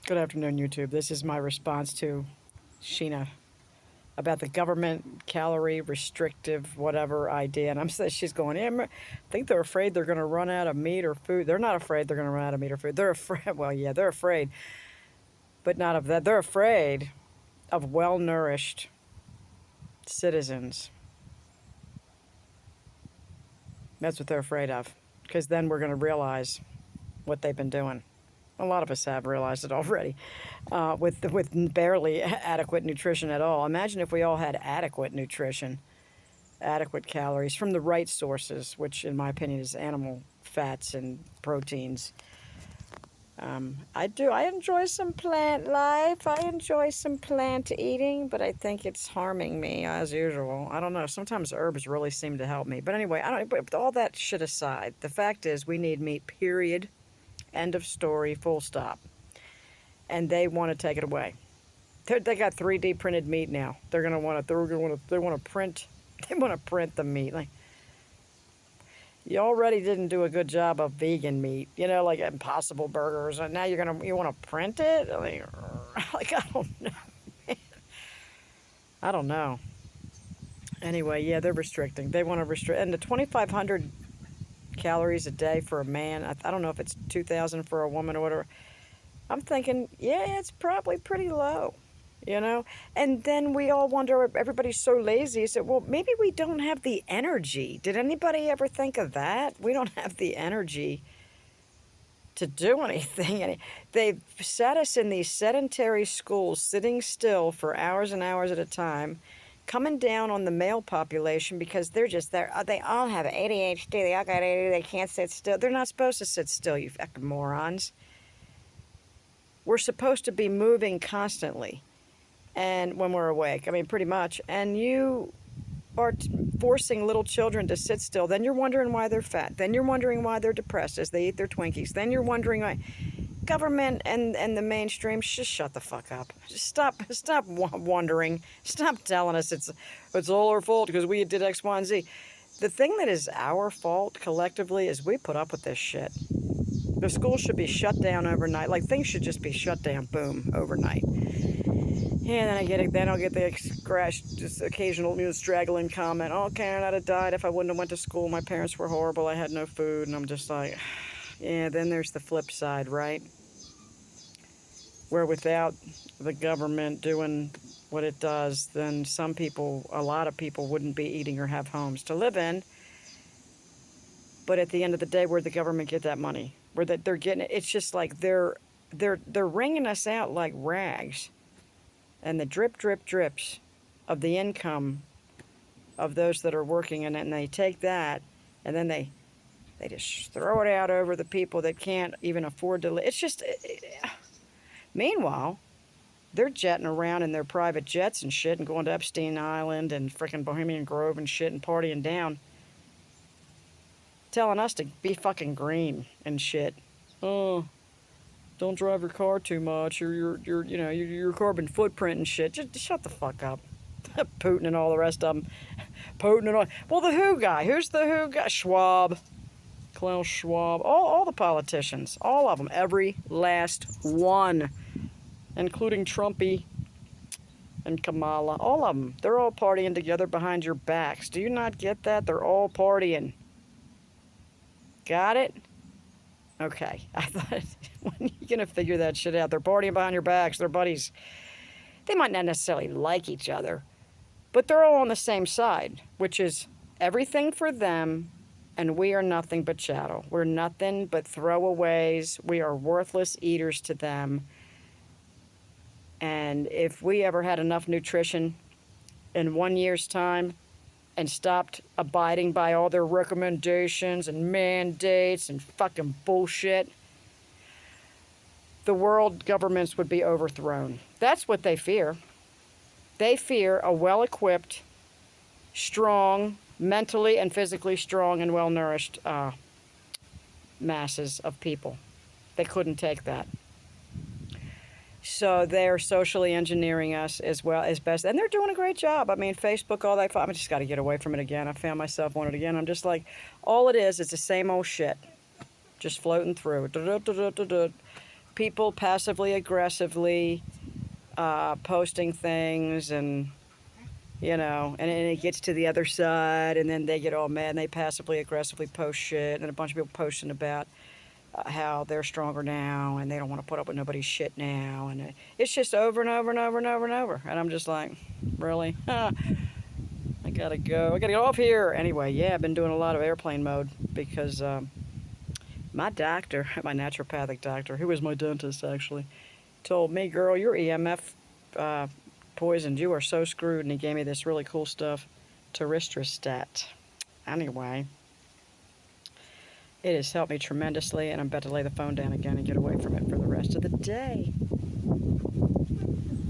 Good afternoon, YouTube. This is my response to Sheena about the government calorie restrictive whatever idea. And she's going, I think they're afraid they're going to run out of meat or food. They're not afraid they're going to run out of meat or food. They're afraid, well, yeah, they're afraid, but not of that. They're afraid of well nourished citizens. That's what they're afraid of. Because then we're going to realize what they've been doing. A lot of us have realized it already, with barely adequate nutrition at all. Imagine if we all had adequate nutrition, adequate calories from the right sources, which in my opinion is animal fats and proteins. I enjoy some plant life. I enjoy some plant eating, but I think it's harming me as usual. I don't know. Sometimes herbs really seem to help me. But anyway, I don't. But all that shit aside, the fact is we need meat. Period. End of story. Full stop. And they want to take it away. They got 3D printed meat now. They're gonna want to. They want to print. They want to print the meat. Like, you already didn't do a good job of vegan meat. You know, like Impossible Burgers, and now you want to print it. Like I don't know. I don't know. Anyway, yeah, they're restricting. They want to restrict, and the 2,500 calories a day for a man. I don't know if it's 2,000 for a woman or whatever. I'm thinking, yeah, it's probably pretty low, you know? And then we all wonder, everybody's so lazy. So, well, maybe we don't have the energy. Did anybody ever think of that? We don't have the energy to do anything. And they've set us in these sedentary schools, sitting still for hours and hours at a time, coming down on the male population because they're just there. They all have ADHD. They all got ADHD. They can't sit still. They're not supposed to sit still, you fucking morons. We're supposed to be moving constantly, and when we're awake, I mean, pretty much. And you are forcing little children to sit still. Then you're wondering why they're fat. Then you're wondering why they're depressed as they eat their Twinkies. Then you're wondering why government and the mainstream, just shut the fuck up. Just stop wondering. Stop telling us it's all our fault because we did X, Y, and Z. The thing that is our fault collectively is we put up with this shit. The school should be shut down overnight. Like, things should just be shut down, boom, overnight. And then I'll get the just occasional straggling comment. Oh, Karen, I'd have died if I wouldn't have went to school. My parents were horrible. I had no food. And I'm just like, yeah, then there's the flip side, right? Where without the government doing what it does, then a lot of people wouldn't be eating or have homes to live in. But at the end of the day, where'd the government get that money? Where that they're getting it? It's just like they're wringing us out like rags, and the drips of the income of those that are working, and then they take that, and then they just throw it out over the people that can't even afford to live. It's just. Meanwhile, they're jetting around in their private jets and shit, and going to Epstein Island and frickin' Bohemian Grove and shit, and partying down, telling us to be fucking green and shit. Oh, don't drive your car too much. Your carbon footprint and shit. Just shut the fuck up. Putin and all the rest of them. Putin and all. Well, the WHO guy. Who's the WHO guy? Schwab. Klaus Schwab. All the politicians. All of them. Every last one. Including Trumpy and Kamala. All of them. They're all partying together behind your backs. Do you not get that? They're all partying. Got it? Okay. I thought, when are you going to figure that shit out? They're partying behind your backs. They're buddies. They might not necessarily like each other, but they're all on the same side, which is everything for them, and we are nothing but chattel. We're nothing but throwaways. We are worthless eaters to them. And if we ever had enough nutrition in 1 year's time and stopped abiding by all their recommendations and mandates and fucking bullshit, the world governments would be overthrown. That's what they fear. They fear a well-equipped, strong, mentally and physically strong and well-nourished masses of people. They couldn't take that. So they're socially engineering us as well as best. And they're doing a great job. I mean, Facebook, all that. I just got to get away from it again. I found myself on it again. I'm just like, all it is the same old shit. Just floating through. people passively aggressively posting things, and and it gets to the other side, and then they get all mad and they passively aggressively post shit, and a bunch of people posting about how they're stronger now and they don't want to put up with nobody's shit now, and it's just over and over and over and over and over, and I'm just like, really? I gotta go. I gotta get off here. Anyway, yeah, I've been doing a lot of airplane mode because my doctor, my naturopathic doctor, who was my dentist actually, told me, girl, your EMF poisoned. You are so screwed. And he gave me this really cool stuff, Tauristat. Anyway, it has helped me tremendously, and I'm about to lay the phone down again and get away from it for the rest of the day.